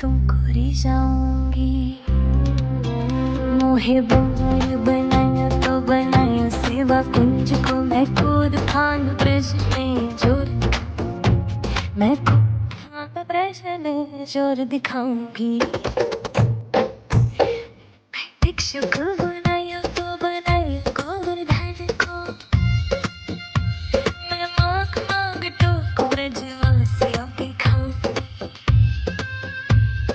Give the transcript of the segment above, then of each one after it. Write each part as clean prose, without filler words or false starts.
तुमको रिझाऊंगी। मोहे बंगार बनाया तो बनाया सेवा कुंज को, मैं कूद फांद ब्रज में जोर, मैं कूद फांद ब्रज में जोर दिखाऊंगी। भिक्षु को बनाया तो बनाया गोवर्धन को, मैं मांग मांग तो ब्रजवासियों के खाऊंगी।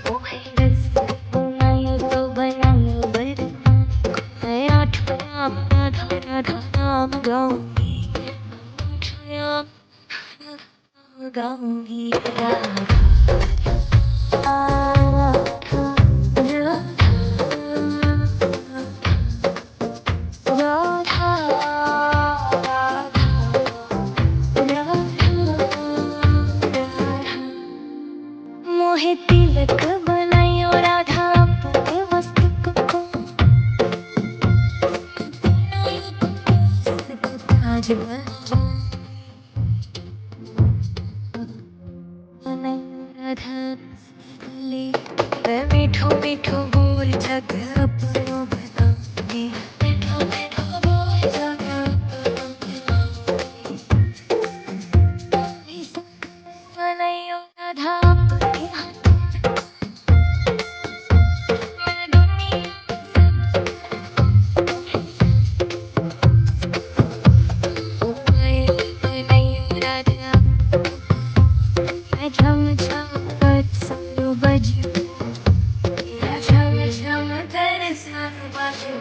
मोहे रस बनाया तो बनाया बरमान को, मैं आठवां अपना राधा नाम गाऊंगी। आठवां गाऊंगी राधा मोहे तिलक बनायो राधा अपने मस्तक को, ताज बनायो राधा ले, मैं मीठो मीठो बोल जग अपनो बनाऊंगी। मीठो मीठो बोल जग अपनो बनाऊंगी। बनायो राधा अपने झम झम बरसायो बजू, झम झम बरसायो बजू।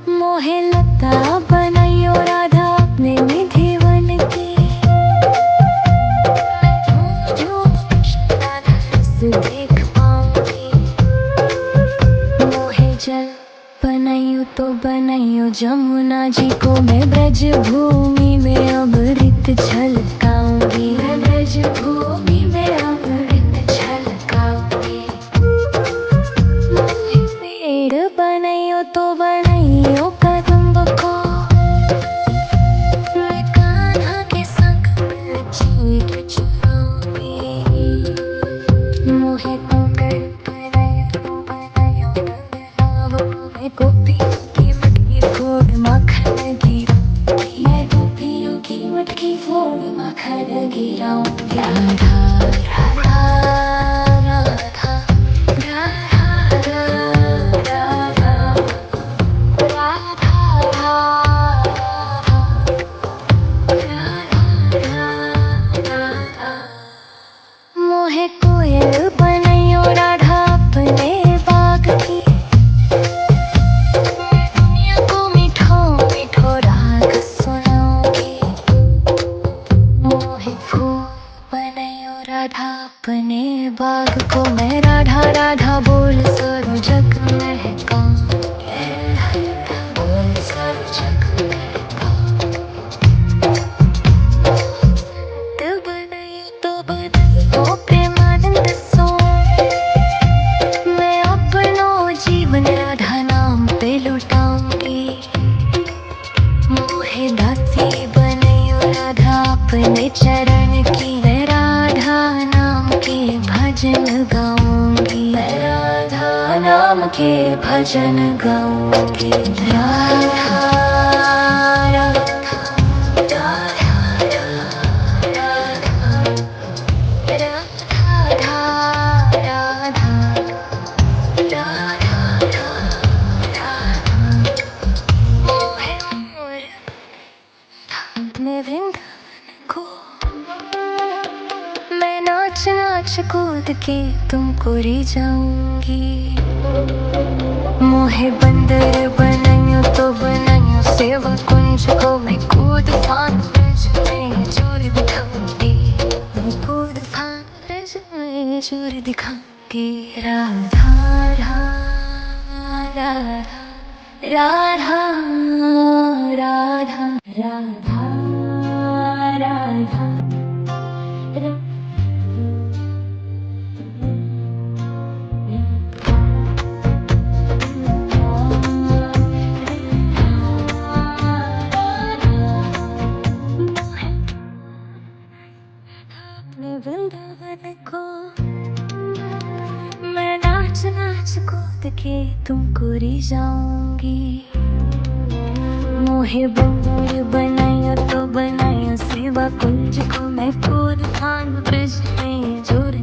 मोहे लता बनायो राधा अपने निधि वन की, देख पाऊंगी। मोहे जल बनायो तो बनायो जमुना जी को, मैं ब्रज भूमि में अमृत छलकाऊंगी। मैं ब्रज भूमि में अमृत छलकाऊंगी। मोहे पेड़ बनायो तो बनायो कदम्ब को, मैं कान्हा के संग चीर चुराऊंगी। मोहे कंकर बनाया तो बनाया नंदलाव को, मैं गोपियों की मटकी फोड़ माखन गिराऊंगी। मैं गोपियों की मटकी फोड़ माखन गिराऊंगी। राधा राधा राधा राधा राधा राधा। मोहे कोयल बनायो राधा अपने बाग की, दुनिया को मीठो मीठो राग सुनाऊंगी। मोहे फूल बनायो राधा अपने बाग को, मैं राधा राधा बोल सारो जग महकाऊंगी। बोल सारो जग महकाऊंगी। दिल बनायो तो बनायो प्रेमानंद सो, मैं अपनो जीवन राधा नाम पे लुटाऊंगी। मोहे दासी बनायो राधा अपने चरण की, मैं राधा नाम के भजन गाऊंगी। मैं राधा नाम के भजन गाऊंगी। राधा मैं नाच नाच कूद के तुमको रिझाऊंगी। मोहे बंदर बनायो तो बनायो सेवा कुंज को, मैं कूद फांद ब्रज में जोर दिखाऊंगी। मैं कूद फांद ब्रज में जोर दिखाऊंगी। राधा राधा राधा राधा राधा राधा राधा। तुमकुरी जाऊंगी। मोहे बंदर बनाया तो बनाया सेवा कुंज को मैं कूद फान ब्रज में जोर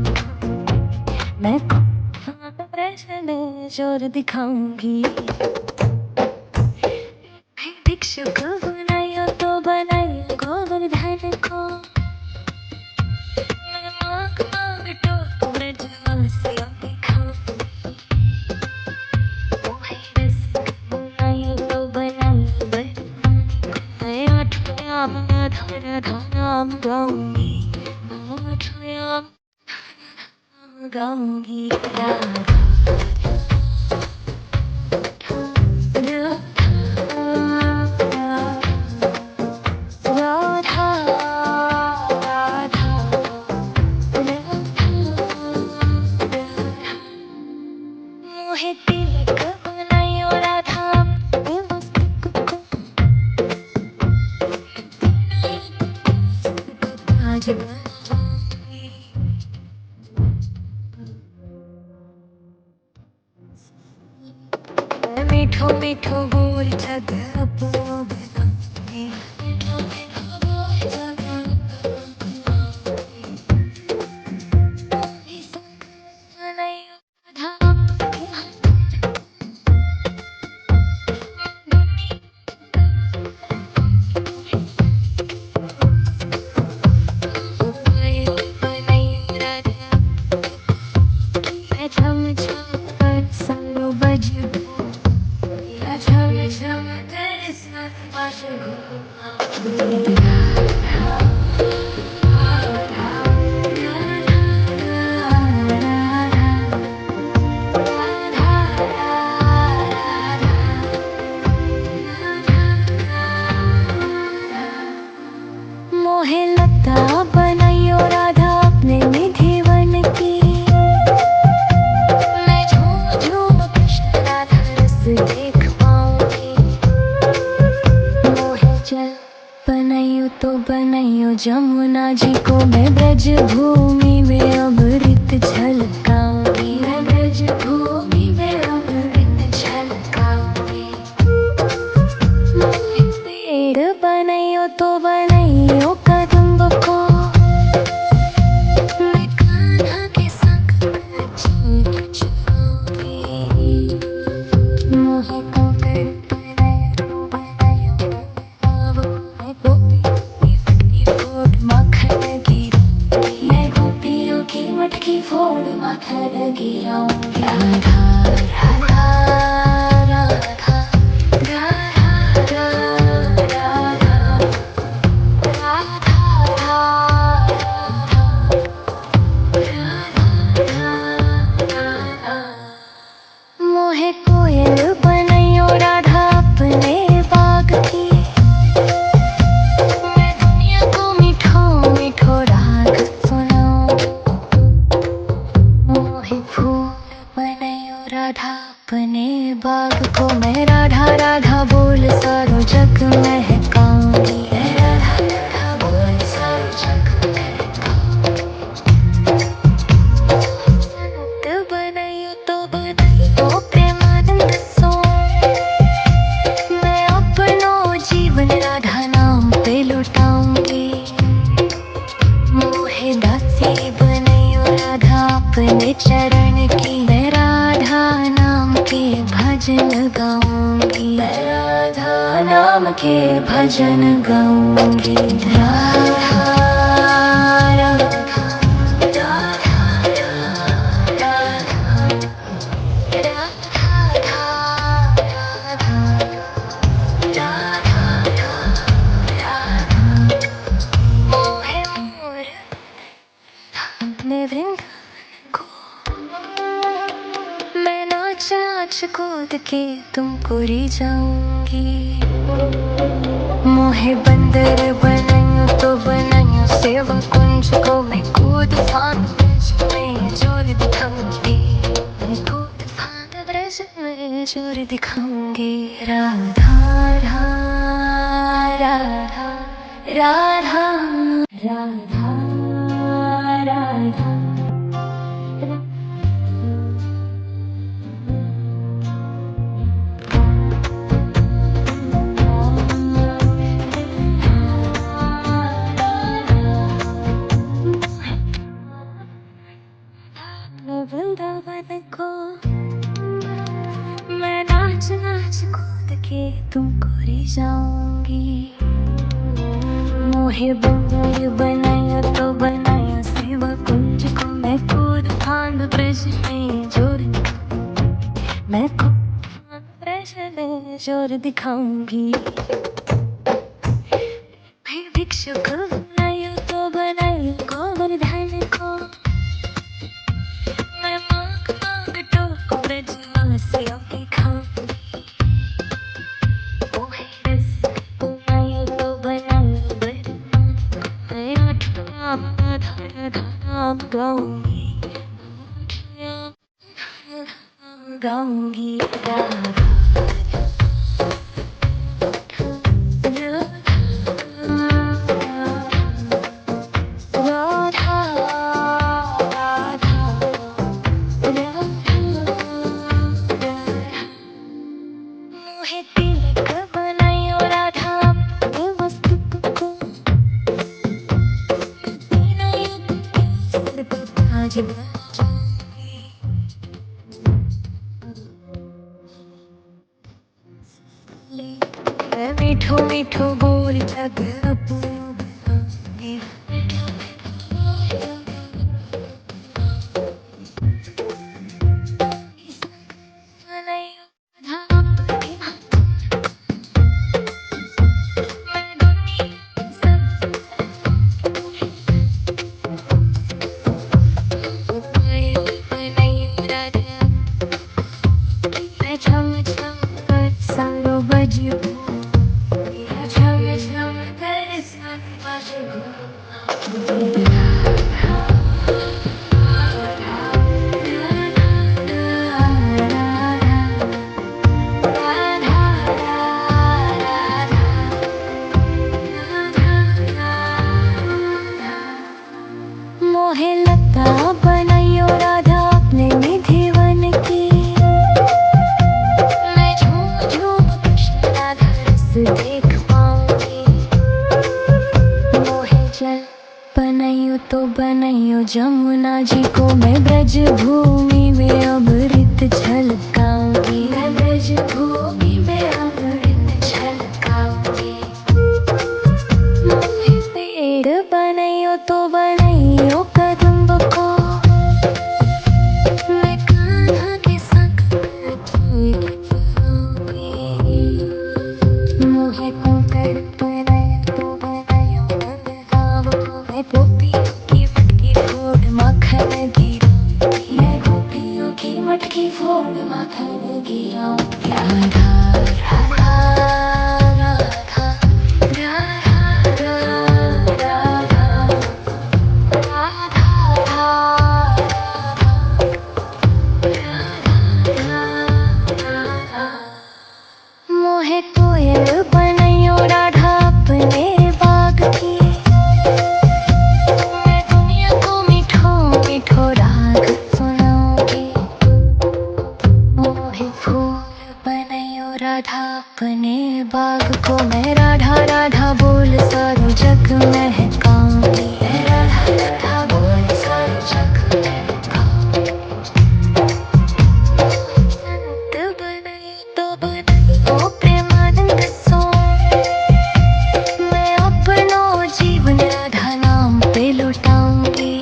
मैं ब्रज में जोर दिखाऊंगी। भिक्षुक बनाया तो बनाया गोवर्धन को मैं मांग मांग टोक ब्रजवासियों दिखाऊंगी। मोहे रसिक बनाया तो बनाया मैं आठवें धर धाम गाऊंगी। आठवें गाऊंगी राधा मोहे तिलक बनायो राधा आज बनाऊंगी। मीठो मीठो बोल जग अपनों बनाऊंगी। मीठो मीठो बोल जग झम झम कर संग बजगो झम झम कर संग बजगो। मोहे लता बनायो राधा अपने निधि वन की मैं झूम झूम कृष्ण राधा रस देख पाऊंगी। मोहे जल बनायो तो बनायो जमुना जी को मैं ब्रज भूमि में अमृत झलकाऊंगी। मैं ब्रज भूमि में अमृत झलकाऊंगी। पेड़ बनायो तो बनायो कदम्ब को मैं कान्हा के संग नाचूंगी। मोहे कंकर बनायो तो बनायो मैं गोपी फोड़ मक्खन गिराऊंगी। मैं गोपियों की मटकी फोड़ मक्खन गिराऊंगी। राधा राधा राधा मोहे कोयल बनायो राधा अपने बाग की मैं दुनिया को मीठो मीठो राग सुनाऊं। मोहे फूल बनायो राधा अपने बाग को मैं राधा राधा बोल सारो जग महकाऊंगी। मैं राधा राधा बोल सारो जग संत बनायो तो बनायो प्रेमानंद सो मैं अपनो जीवन राधा नाम पे लुटाऊंगी। मोहे दासी बनायो राधा अपने चरण की मैं राधा नाम के भजन गाऊंगी। मैं राधा नाम के भजन गाऊंगी। राधा मैं नाच नाच कूद के तुमको री जाऊंगी। मोहे बंदर बनायो तो बनायो सेवा कुंज को मैं कूद फान ब्रज में जोर दिखाऊंगी। मैं कूद फान ब्रज में जोर दिखाऊंगी। राधा राधा राधा राधा राधा राधा के तुमको रिझाऊंगी। मोहे बंदर बनाया तो बनाया सेवा कुंज को, मैं कूद फांद ब्रज में जोर, मैं कूद फांद ब्रज में जोर दिखाऊंगी। मैं भिक्षुक बनाया तो बनाया गोवर्धन को, मैं मांग मांग टोक ब्रजवासियों के खाऊंगी। मोहे रस बनाया तो बनाया बरमान को, मैं आठवां धाम गाऊंगी, गाऊंगी राधा। मोहे तिलक बनायो राधा अपने मस्तक को, तीनों युग के सिर पे ताज बनाऊंगी। मैं मीठो मीठो बोल जग अपना बनाऊंगी। बनायो राधा अपने, मैं दुनिया सब बनायो राधा, मैं छम छम कर सारो बजूं, छम छम कर सारो बजूं। मोहे लता बनायो राधा अपने निधि वन की, मैं झूम झूम कृष्ण राधा रस देख पाऊंगी। मोहे जल बनायो तो बनायो जमुना जी को, मैं ब्रज भूमि में अमृत छलकाऊंगी, मैं ब्रज भूमि में अमृत छलकाऊंगी। मोहे पेड़ बनायो तो बनायो कदम्ब को, मैं कान्हा के संग गीत गाऊंगी। मोहे कंकड़ बनायो तो बनायो नंदगांव को, मैं गोपियों की मटकी फोड़ माखन गिराऊंगी, मैं गोपियों की मटकी फोड़ माखन गिराऊंगी। राधा राधा राधा मोहे कोयल बनायो राधा अपने बाग की, मैं दुनिया को मीठो मीठो राग सुनाऊंगी। मोहे फूल बनायो राधा अपने बाग को, मैं राधा राधा बोल सारो जग महकाऊंगी, मैं राधा राधा बोल सारो जग महकाऊंगी। संत बनायो तो बनायो प्रेमानंद सो, मैं अपनो जीवन राधा नाम पे लुटाऊंगी।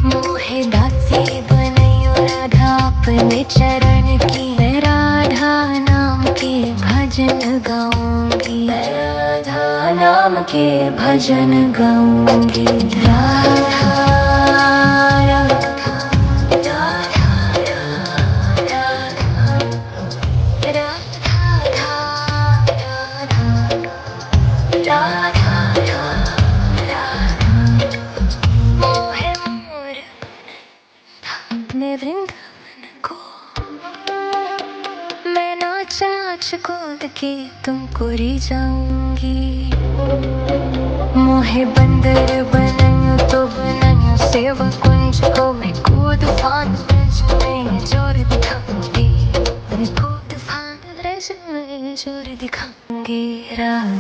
मोहे दासी बनायो राधा अपने चरण की, मैं राधा नाम के भजन गाऊंगी, मैं राधा नाम के भजन गाऊंगी। राधा राधा मोहे मोर अपने वृंदावन को, मैं नाच नाच कूद के तुमको रिझाऊंगी। मोहे बंदर बनायो तो बनायो सेवा कुंज को, मैं कूद फांद ब्रज में जोर दिखाऊंगी, मैं कूद फांद ब्रज में जोर दिखाऊंगी। राधा।